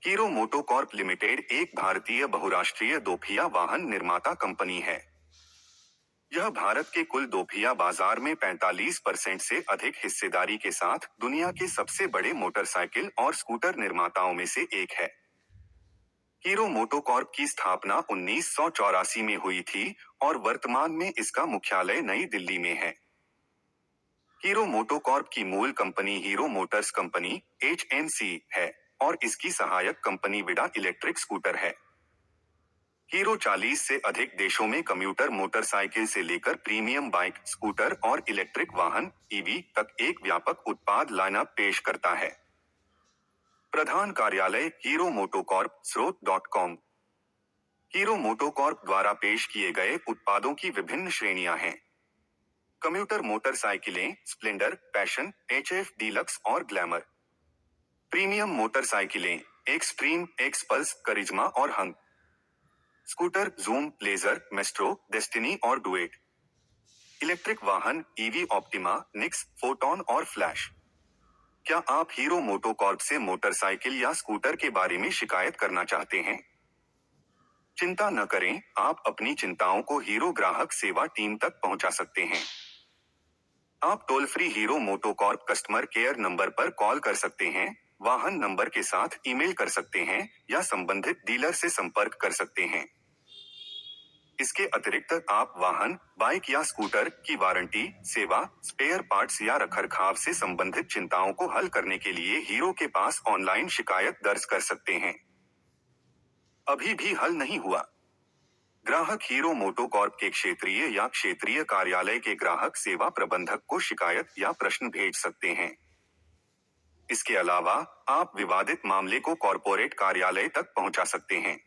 Hero MotoCorp limited एक भारतीय बहुराष्ट्रीय दोपहिया वाहन निर्माता कंपनी है। यह भारत के कुल दोपहिया बाजार में 45% से अधिक हिस्सेदारी के साथ दुनिया के सबसे बड़े मोटरसाइकिल और स्कूटर निर्माताओं में से एक है। हीरो मोटोकॉर्प की स्थापना 1984 में हुई थी और वर्तमान में इसका मुख्यालय नई दिल्ली में है। हीरो मोटोकॉर्प की मूल company hero Motors company (HMC) है और इसकी सहायक कंपनी विडा इलेक्ट्रिक स्कूटर है। हीरो 40 से अधिक देशों में कम्यूटर मोटरसाइकिल से लेकर प्रीमियम बाइक, स्कूटर और इलेक्ट्रिक वाहन (EV) तक एक व्यापक उत्पाद लाइनअप पेश करता है। प्रधान कार्यालय हीरो मोटोकॉर्प, स्रोत.com। हीरो मोटोकॉर्प द्वारा पेश किए गए उत्पादों की विभिन्न श्रेणियां हैं। कम्यूटर मोटरसाइकिलें स्प्लेंडर, पैशन, HF डीलक्स और ग्लैमर। प्रीमियम मोटरसाइकिलें एक्सट्रीम, एक्सपल्स, करिश्मा और Hunk. Scooter Zoom, Pleasure, Maestro, Destiny और डुएट। इलेक्ट्रिक वाहन EV ऑप्टिमा, निक्स, फोटॉन और फ्लैश। क्या आप हीरो मोटोकॉर्प से मोटरसाइकिल या स्कूटर के बारे में शिकायत करना चाहते हैं? चिंता न करें, आप अपनी चिंताओं को हीरो ग्राहक सेवा टीम तक पहुंचा सकते हैं। आप toll free hero MotoCorp customer care number पर कॉल कर सकते हैं, वाहन नंबर के साथ ईमेल कर सकते हैं या संबंधित डीलर से संपर्क कर सकते हैं। इसके अतिरिक्त आप वाहन, बाइक या स्कूटर की वारंटी, सेवा, स्पेयर पार्ट्स या रखरखाव से संबंधित चिंताओं को हल करने के लिए हीरो के पास ऑनलाइन शिकायत दर्ज कर सकते हैं। अभी भी हल नहीं हुआ? ग्राहक हीरो मोटोकॉर्प के क्षेत्रीय या क्षेत्रीय कार्यालय के ग्राहक सेवा प्रबंधक को शिकायत या प्रश्न भेज सकते हैं। इसके अलावा आप विवादित मामले को कॉर्पोरेट कार्यालय तक पहुंचा सकते हैं।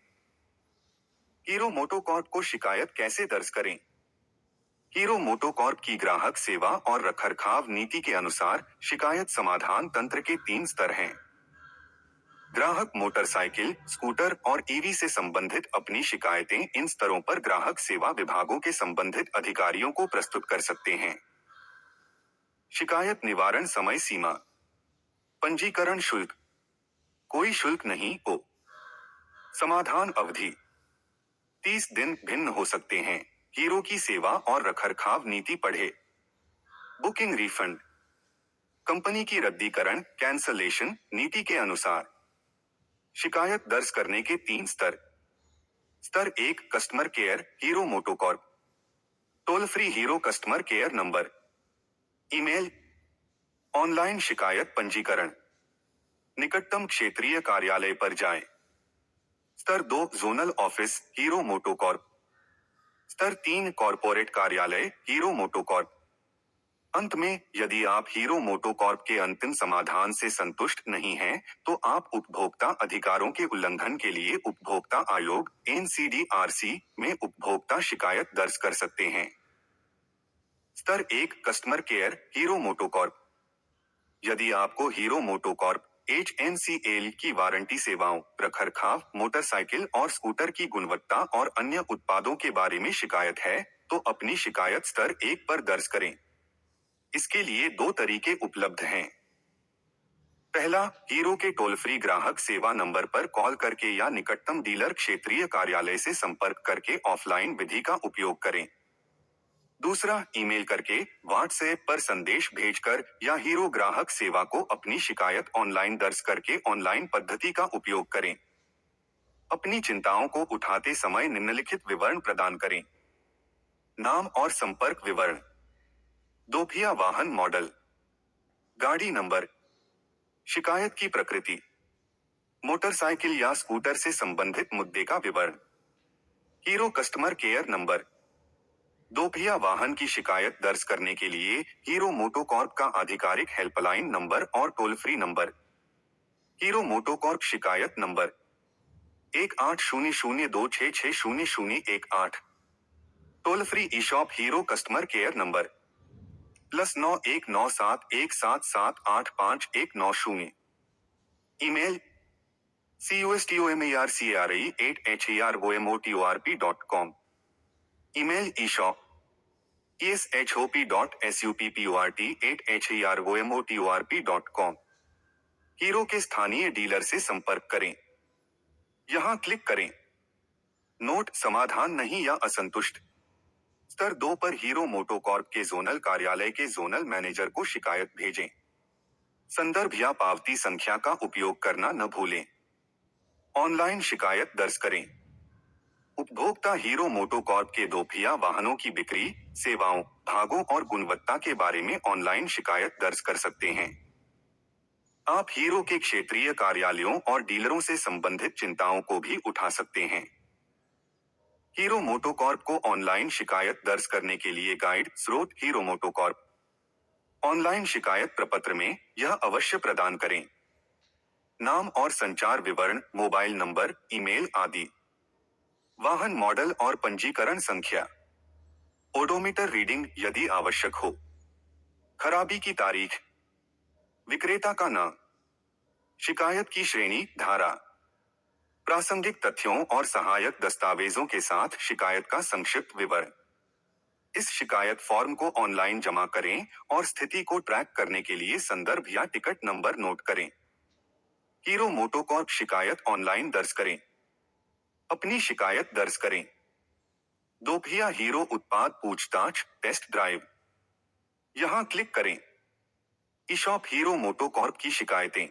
हीरो मोटोकॉर्प को शिकायत कैसे दर्ज करें? हीरो मोटोकॉर्प की ग्राहक सेवा और रखरखाव नीति के अनुसार शिकायत समाधान तंत्र के 3 स्तर हैं। ग्राहक मोटरसाइकिल, स्कूटर और EV से संबंधित अपनी शिकायतें इन स्तरों पर ग्राहक सेवा विभागों के संबंधित अधिकारियों को प्रस्तुत कर सकते हैं। शिकायत निवारण समय सीमा। पंजीकरण शुल्क। कोई शुल्क नहीं हो। समाधान अवधि 30 दिन भिन्न हो सकते हैं। हीरो की सेवा और रखरखाव नीति पढ़े। Booking refund. कंपनी की रद्दीकरण कैंसलेशन नीति के अनुसार शिकायत दर्ज करने के 3 स्तर। स्तर 1 customer care hero MotoCorp. Toll free hero customer care number. Email. Online शिकायत पंजीकरण। निकटतम क्षेत्रीय कार्यालय पर जाएं। स्तर 2 जोनल ऑफिस हीरो मोटोकॉर्प। स्तर 3 कॉर्पोरेट कार्यालय हीरो मोटोकॉर्प। अंत में, यदि आप हीरो मोटोकॉर्प के अंतिम समाधान से संतुष्ट नहीं हैं, तो आप उपभोक्ता अधिकारों के उल्लंघन के लिए उपभोक्ता आयोग (NCDRC) में उपभोक्ता शिकायत दर्ज कर सकते हैं। स्तर 1 कस्टमर केयर हीरो मोटोकॉर्प। यदि आपको हीरो मोटोकॉर्प (HMCL) की वारंटी सेवाओं, रखरखाव, मोटरसाइकिल और स्कूटर की गुणवत्ता और अन्य उत्पादों के बारे में शिकायत है, तो अपनी शिकायत स्तर 1 पर दर्ज करें। इसके लिए 2 तरीके उपलब्ध हैं। पहला, हीरो के टोल फ्री ग्राहक सेवा नंबर पर कॉल करके या निकटतम डीलर क्षेत्रीय कार्यालय से संपर्क करके ऑफलाइन विधि का उपयोग करें। दूसरा, ईमेल करके, व्हाट्सएप पर संदेश भेजकर या हीरो ग्राहक सेवा को अपनी शिकायत ऑनलाइन दर्ज करके ऑनलाइन पद्धति का उपयोग करें। अपनी चिंताओं को उठाते समय निम्नलिखित विवरण प्रदान करें। नाम और संपर्क विवरण। दोपहिया वाहन मॉडल, गाड़ी नंबर, शिकायत की प्रकृति, मोटरसाइकिल या स्कूटर से संबंधित मुद्दे का विवरण, हीरो कस्टमर केयर नंबर। दोपहिया वाहन की शिकायत दर्ज करने के लिए हीरो मोटोकॉर्प का आधिकारिक हेल्पलाइन नंबर और toll free number. Hero MotoCorp शिकायत number 180026600018। Toll free e-shop Hero customer care number +919717785190। Email customercare@heromorp.com। Email e-shop eshop.support@heromorp.com। Hero के स्थानीय डीलर से संपर्क करें। यहाँ क्लिक करें। नोट: समाधान नहीं या असंतुष्ट। स्तर 2 पर हीरो मोटोकॉर्प के जोनल कार्यालय के जोनल मैनेजर को शिकायत भेजें। संदर्भ या पावती संख्या का उपयोग करना न भूलें। ऑनलाइन शिकायत दर्ज करें। उपभोक्ता हीरो मोटोकॉर्प के दोपहिया वाहनों की बिक्री, सेवाओं, भागों और गुणवत्ता के बारे में ऑनलाइन शिकायत दर्ज कर सकते हैं। आप हीरो के क्षेत्रीय कार्यालयों और डीलरों से संबंधित चिंताओं को भी उठा सकते हैं। हीरो मोटोकॉर्प को ऑनलाइन शिकायत दर्ज करने के लिए गाइड स्रोत: हीरो मोटोकॉर्प। ऑनलाइन शिकायत प्रपत्र में यह अवश्य प्रदान करें: नाम और संचार विवरण, मोबाइल नंबर, ईमेल आदि। वाहन मॉडल और पंजीकरण संख्या। ओडोमीटर रीडिंग यदि आवश्यक हो। खराबी की तारीख। विक्रेता का नाम। शिकायत की श्रेणी, धारा। प्रासंगिक तथ्यों और सहायक दस्तावेजों के साथ शिकायत का संक्षिप्त विवरण। इस शिकायत फॉर्म को ऑनलाइन जमा करें और स्थिति को ट्रैक करने के लिए संदर्भ या टिकट नंबर नोट करें। हीरो मोटोकॉर्प शिकायत ऑनलाइन दर्ज करें। अपनी शिकायत दर्ज करें। दोपहिया हीरो उत्पाद पूछताछ टेस्ट ड्राइव। यहां क्लिक करें। ईशॉप हीरो मोटोकॉर्प की शिकायतें।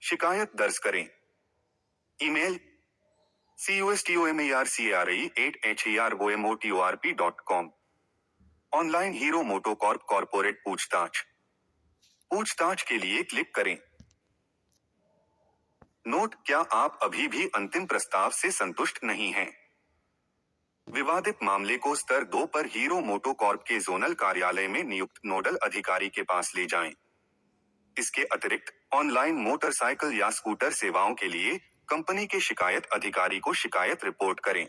शिकायत दर्ज करें। Email: customers@heromotorp.com। Online hero MotoCorp corporate पूछताछ। पूछताछ के लिए क्लिक करें। नोट: क्या आप अभी भी अंतिम प्रस्ताव से संतुष्ट नहीं हैं? विवादित मामले को स्तर 2 पर हीरो मोटोकॉर्प के जोनल कार्यालय में नियुक्त नोडल अधिकारी के पास ले जाएं। इसके अतिरिक्त ऑनलाइन मोटरसाइकिल या स्कूटर सेवाओं के लिए कंपनी के शिकायत अधिकारी को शिकायत रिपोर्ट करें।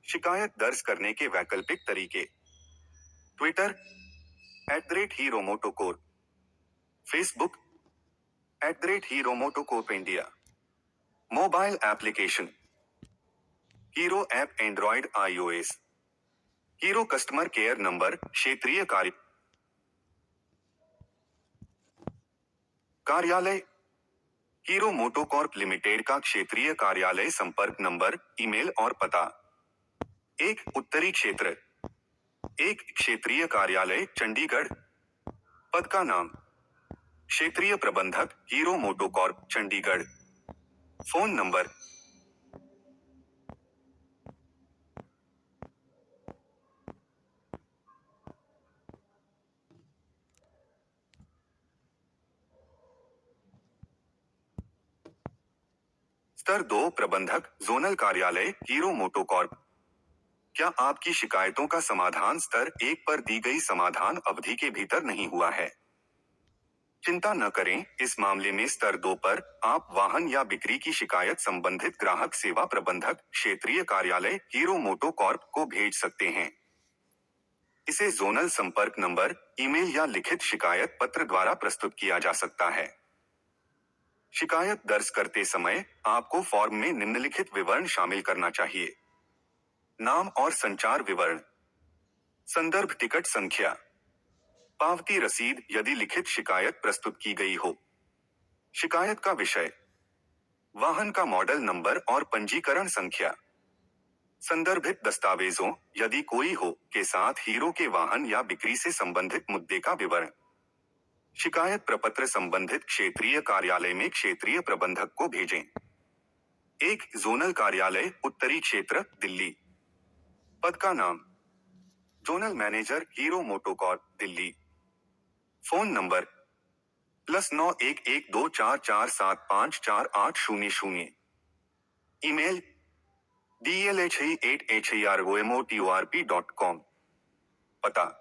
शिकायत दर्ज करने के वैकल्पिक तरीके: Twitter @hero MotoCorp, Facebook @hero MotoCorp India. Mobile application: hero app Android iOS। Hero customer care number, क्षेत्रीय कार्यालय। हीरो मोटोकॉर्प लिमिटेड का क्षेत्रीय कार्यालय संपर्क नंबर, ईमेल और पता। 1 उत्तरी क्षेत्र। 1 क्षेत्रीय कार्यालय, चंडीगढ़। पद का नाम: क्षेत्रीय प्रबंधक, hero MotoCorp, Chandigarh. Phone number: स्तर 2 प्रबंधक, जोनल कार्यालय, हीरो मोटोकॉर्प। क्या आपकी शिकायतों का समाधान स्तर 1 पर दी गई समाधान अवधि के भीतर नहीं हुआ है? चिंता न करें, इस मामले में स्तर 2 पर आप वाहन या बिक्री की शिकायत संबंधित ग्राहक सेवा प्रबंधक, क्षेत्रीय कार्यालय, हीरो मोटोकॉर्प को भेज सकते हैं। इसे जोनल संपर्क नंबर, ईमेल या लिखित शिकायत पत्र द्वारा प्रस्तुत किया जा सकता है। शिकायत दर्ज करते समय आपको फॉर्म में निम्नलिखित विवरण शामिल करना चाहिए: नाम और संचार विवरण, संदर्भ टिकट संख्या, पावती रसीद यदि लिखित शिकायत प्रस्तुत की गई हो, शिकायत का विषय, वाहन का मॉडल नंबर और पंजीकरण संख्या, संदर्भित दस्तावेजों यदि कोई हो के साथ हीरो के वाहन या बिक्री से संबंधित मुद्दे का विवरण। शिकायत प्रपत्र संबंधित क्षेत्रीय कार्यालय में क्षेत्रीय प्रबंधक को भेजें। 1 जोनल कार्यालय, उत्तरी क्षेत्र, दिल्ली। पद का नाम: zonal manager, Hero MotoCorp, Delhi. Phone number: +911244754800। Email: dlhe@heromotorp.com। पता: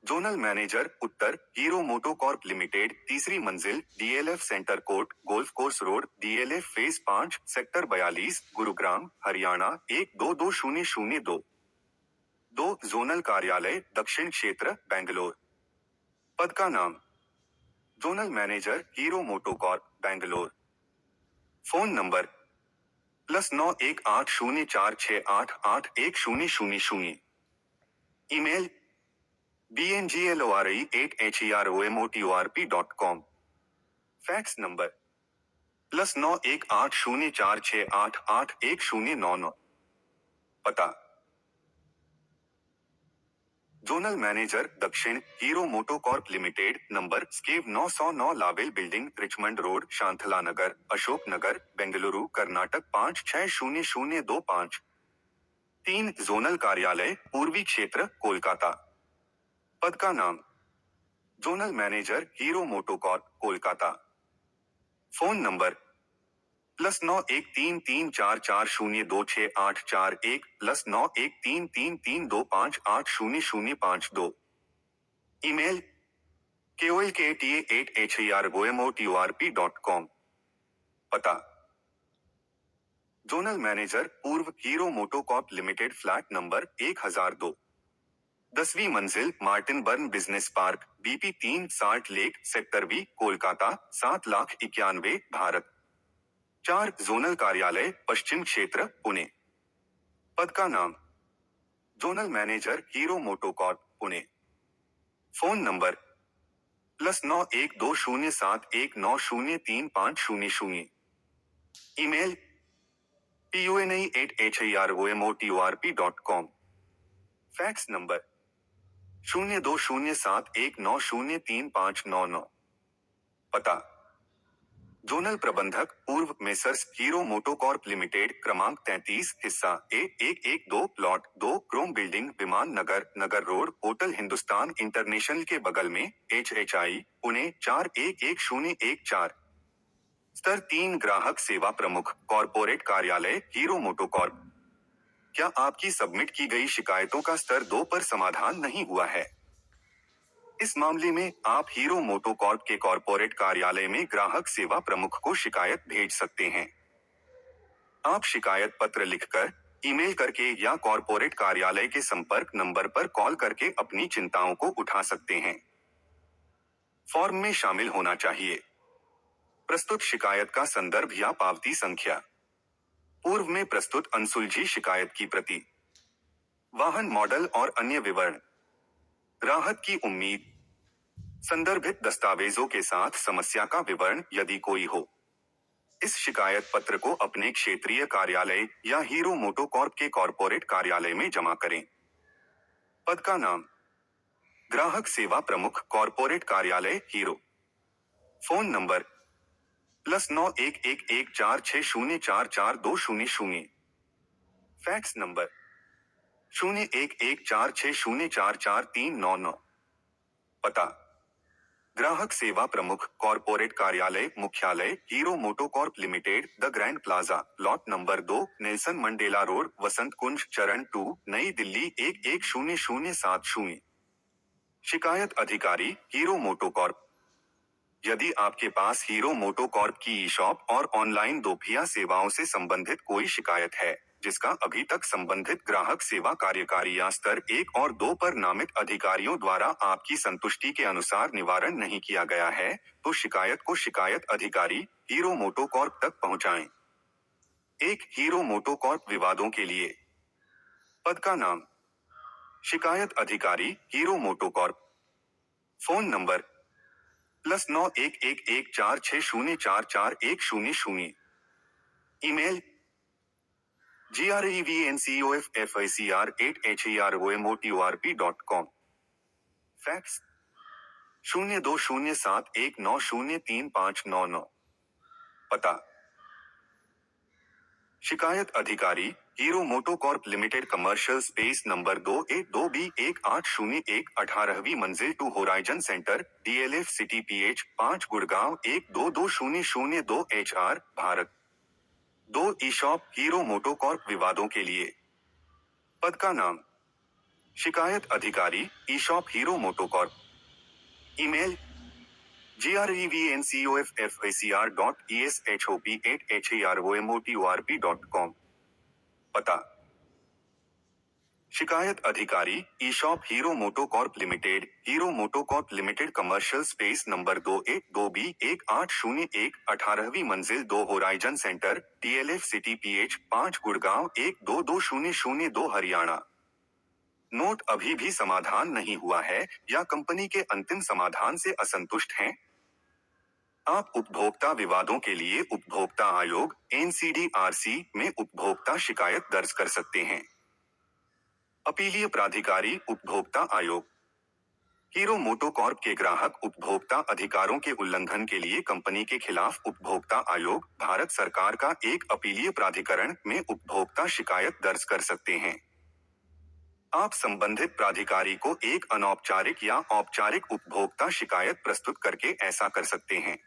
जोनल मैनेजर, उत्तर, हीरो मोटोकॉर्प लिमिटेड, तीसरी मंजिल, DLF centre court, golf course road, DLF phase 5, sector 42, Gurugram, Haryana 122002। 2 zonal कार्यालय, दक्षिण क्षेत्र, बेंगलोर। पद का नाम: zonal manager, Hero MotoCorp, Bangalore. Phone number: +918046881000। Email: bnglori@heromotorp.com। Fax number: +918046881099। पता जोनल मैनेजर दक्षिण hero MotoCorp limited, number skew 909 लावेल building, Richmond Road, Shantala Nagar, Ashok Nagar, Bengaluru, Karnataka 560025। 3 zonal कार्यालय, पूर्वी क्षेत्र, कोलकाता। पद का नाम zonal manager Hero MotoCorp, Kolkata. Phone number +913344026841 +913332580052। Email kolkata@heromotorp.com। पता जोनल मैनेजर पूर्व Hero MotoCorp limited, flat number 1002, 10वीं मंजिल, Martin Burn business park, BP 3, Salt Lake, sector B, Kolkata 7,91,000, Bharat. 4 zonal कार्यालय, पश्चिम क्षेत्र, पुणे। पद का नाम zonal manager Hero MotoCorp, Pune. Phone number +912071903500। Email puni@heromotorp.com। Fax number 020719035599। पता जोनल प्रबंधक पूर्व मेसर्स हीरो मोटोकॉर्प लिमिटेड, क्रमांक 33, हिस्सा A112, प्लॉट 2, क्रोम बिल्डिंग, विमान नगर, नगर रोड, होटल हिंदुस्तान इंटरनेशनल के बगल में, HHI, पुणे 411014। स्तर 3 ग्राहक सेवा प्रमुख, कॉर्पोरेट कार्यालय, हीरो मोटोकॉर्प। क्या आपकी सबमिट की गई शिकायतों का स्तर 2 पर समाधान नहीं हुआ है? इस मामले में आप हीरो मोटोकॉर्प के कॉर्पोरेट कार्यालय में ग्राहक सेवा प्रमुख को शिकायत भेज सकते हैं। आप शिकायत पत्र लिखकर, ईमेल करके या कॉर्पोरेट कार्यालय के संपर्क नंबर पर कॉल करके अपनी चिंताओं को उठा सकते हैं। फॉर्म में शामिल होना चाहिए प्रस्तुत शिकायत का संदर्भ या पावती संख्या, पूर्व में प्रस्तुत अनसुलझी शिकायत की प्रति, वाहन मॉडल और अन्य विवरण, राहत की उम्मीद, संदर्भित दस्तावेजों के साथ समस्या का विवरण यदि कोई हो। इस शिकायत पत्र को अपने क्षेत्रीय कार्यालय या हीरो मोटोकॉर्प के कॉर्पोरेट कार्यालय में जमा करें। पद का नाम ग्राहक सेवा प्रमुख, कॉर्पोरेट कार्यालय, Hero. Phone number +911146044200। Fax number 011460443999। पता ग्राहक सेवा प्रमुख, कॉर्पोरेट कार्यालय, मुख्यालय, Hero MotoCorp limited, the grand plaza, plot number 2, Nelson Mandela road, Vasant Kunj, चरण 2, नई दिल्ली 110070। शिकायत अधिकारी हीरो मोटोकॉर्प। यदि आपके पास हीरो मोटोकॉर्प की ई शॉप और ऑनलाइन दोपहिया सेवाओं से संबंधित कोई शिकायत है, जिसका अभी तक संबंधित ग्राहक सेवा कार्यकारी या स्तर 1 और 2 पर नामित अधिकारियों द्वारा आपकी संतुष्टि के अनुसार निवारण नहीं किया गया है, तो शिकायत को शिकायत अधिकारी हीरो मोटोकॉर्प तक पहुंचाएं। 1 हीरो मोटोकॉर्प विवादों के लिए। पद का नाम शिकायत अधिकारी Hero MotoCorp. Phone number +911146044100। Email grevncofficr@heromotorp.com। Fax 020719035599। पता शिकायत अधिकारी Hero MotoCorp limited, commercial space number 2A2B1801, 18वीं मंजिल, 2 Horizon centre, DLF city PH 5, Gurgaon 122002 HR, Bharat. 2 e shop Hero MotoCorp विवादों के लिए। पद का नाम शिकायत अधिकारी e shop Hero MotoCorp. Email grevncofficr.eshop@heromotorp.com। पता शिकायत अधिकारी e shop Hero MotoCorp limited, Hero MotoCorp limited, commercial space number 2A2B1801, 18वीं मंजिल, 2 Horizon centre, DLF city PH 5, Gurgaon 122002 Haryana. Note अभी भी समाधान नहीं हुआ है या कंपनी के अंतिम समाधान से असंतुष्ट हैं? आप उपभोक्ता विवादों के लिए उपभोक्ता आयोग (NCDRC) में उपभोक्ता शिकायत दर्ज कर सकते हैं। अपीलीय प्राधिकारी उपभोक्ता आयोग। हीरो मोटोकॉर्प के ग्राहक उपभोक्ता अधिकारों के उल्लंघन के लिए कंपनी के खिलाफ उपभोक्ता आयोग, भारत सरकार का एक अपीलीय प्राधिकरण में उपभोक्ता शिकायत दर्ज कर सकते हैं। आप संबंधित प्राधिकारी को एक अनौपचारिक या औपचारिक उपभोक्ता शिकायत प्रस्तुत करके ऐसा कर सकते हैं।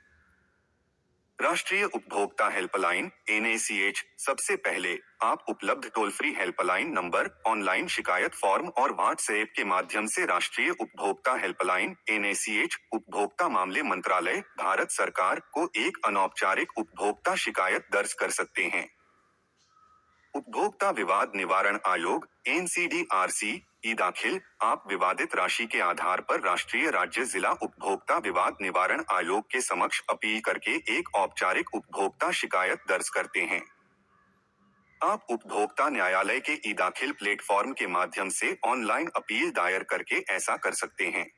राष्ट्रीय उपभोक्ता हेल्पलाइन (NACH)। सबसे पहले आप उपलब्ध toll free helpline number, online शिकायत फॉर्म और व्हाट्सएप के माध्यम से राष्ट्रीय उपभोक्ता हेल्पलाइन (NACH) उपभोक्ता मामले मंत्रालय, भारत सरकार को एक अनौपचारिक उपभोक्ता शिकायत दर्ज कर सकते हैं। उपभोक्ता विवाद निवारण आयोग (NCDRC) ई दाखिल। आप विवादित राशि के आधार पर राष्ट्रीय, राज्य, जिला उपभोक्ता विवाद निवारण आयोग के समक्ष अपील करके एक औपचारिक उपभोक्ता शिकायत दर्ज करते हैं। आप उपभोक्ता न्यायालय के ई दाखिल प्लेटफॉर्म के माध्यम से ऑनलाइन अपील दायर करके ऐसा कर सकते हैं।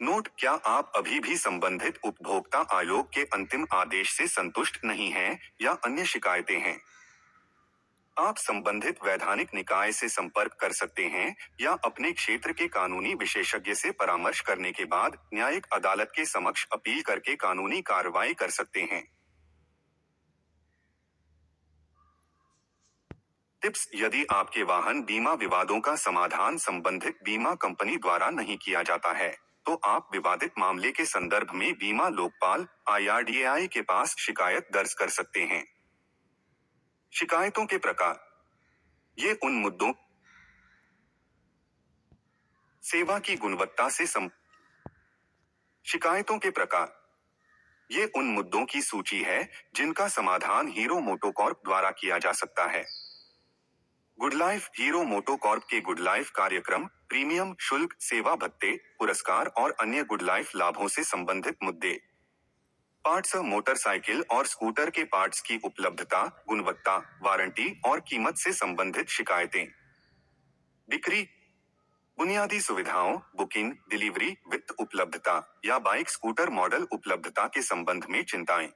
नोट: क्या आप अभी भी संबंधित उपभोक्ता आयोग के अंतिम आदेश से संतुष्ट नहीं हैं या अन्य शिकायतें हैं? आप संबंधित वैधानिक निकाय से संपर्क कर सकते हैं या अपने क्षेत्र के कानूनी विशेषज्ञ से परामर्श करने के बाद न्यायिक अदालत के समक्ष अपील करके कानूनी कार्रवाई कर सकते हैं। टिप्स: यदि आपके वाहन बीमा विवादों का समाधान संबंधित बीमा कंपनी द्वारा नहीं किया जाता है, तो आप विवादित मामले के संदर्भ में बीमा लोकपाल (IRDAI) के पास शिकायत दर्ज कर सकते हैं। शिकायतों के प्रकार: ये उन मुद्दों, सेवा की गुणवत्ता से शिकायतों के प्रकार: ये उन मुद्दों की सूची है जिनका समाधान हीरो मोटोकॉर्प द्वारा किया जा सकता है। गुड लाइफ: हीरो मोटोकॉर्प के गुड लाइफ कार्यक्रम, प्रीमियम शुल्क, सेवा भत्ते, पुरस्कार और अन्य गुड लाइफ लाभों से संबंधित मुद्दे। पार्ट्स: मोटरसाइकिल और स्कूटर के पार्ट्स की उपलब्धता, गुणवत्ता, वारंटी और कीमत से संबंधित शिकायतें। बिक्री: बुनियादी सुविधाओं, बुकिंग, डिलीवरी, वित्त उपलब्धता या बाइक स्कूटर मॉडल उपलब्धता के संबंध में चिंताएं।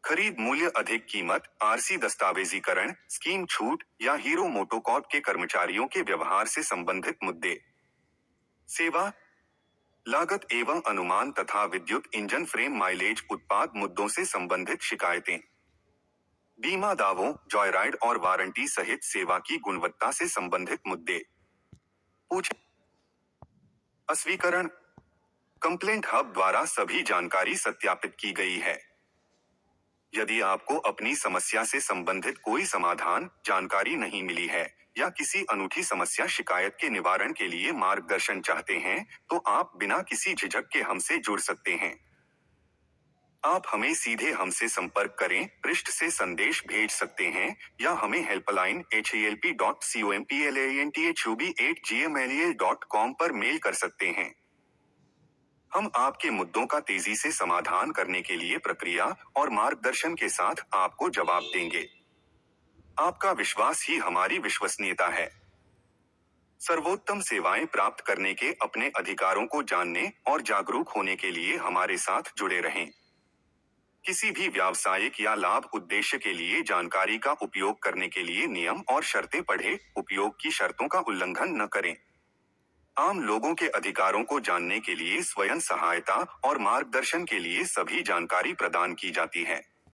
खरीद मूल्य, अधिक कीमत, आरसी दस्तावेजीकरण, स्कीम छूट या हीरो मोटोकॉर्प के कर्मचारियों के व्यवहार से संबंधित मुद्दे। सेवा, लागत एवं अनुमान तथा विद्युत इंजन फ्रेम माइलेज उत्पाद मुद्दों से संबंधित शिकायतें। बीमा दावों, जॉयराइड और वारंटी सहित सेवा की गुणवत्ता से संबंधित मुद्दे। पूछ अस्वीकरण: कंप्लेंट हब द्वारा सभी जानकारी सत्यापित की गई है। यदि आपको अपनी समस्या से संबंधित कोई समाधान, जानकारी नहीं मिली है या किसी अनूठी समस्या शिकायत के निवारण के लिए मार्गदर्शन चाहते हैं, तो आप बिना किसी झिझक के हमसे जुड़ सकते हैं। आप हमें सीधे हमसे संपर्क करें, पृष्ठ से संदेश भेज सकते हैं या हमें हेल्पलाइन help@complanthub@gmail.com पर मेल कर सकते हैं। हम आपके मुद्दों का तेजी से समाधान करने के लिए प्रक्रिया और मार्गदर्शन के साथ आपको जवाब देंगे। आपका विश्वास ही हमारी विश्वसनीयता है। सर्वोत्तम सेवाएं प्राप्त करने के अपने अधिकारों को जानने और जागरूक होने के लिए हमारे साथ जुड़े रहें। किसी भी व्यावसायिक या लाभ उद्देश्य के लिए जानकारी का उपयोग करने के लिए नियम और शर्तें पढ़ें। उपयोग की शर्तों का उल्लंघन न करें। आम लोगों के अधिकारों को जानने के लिए स्वयं सहायता और मार्गदर्शन के लिए सभी जानकारी प्रदान की जाती है।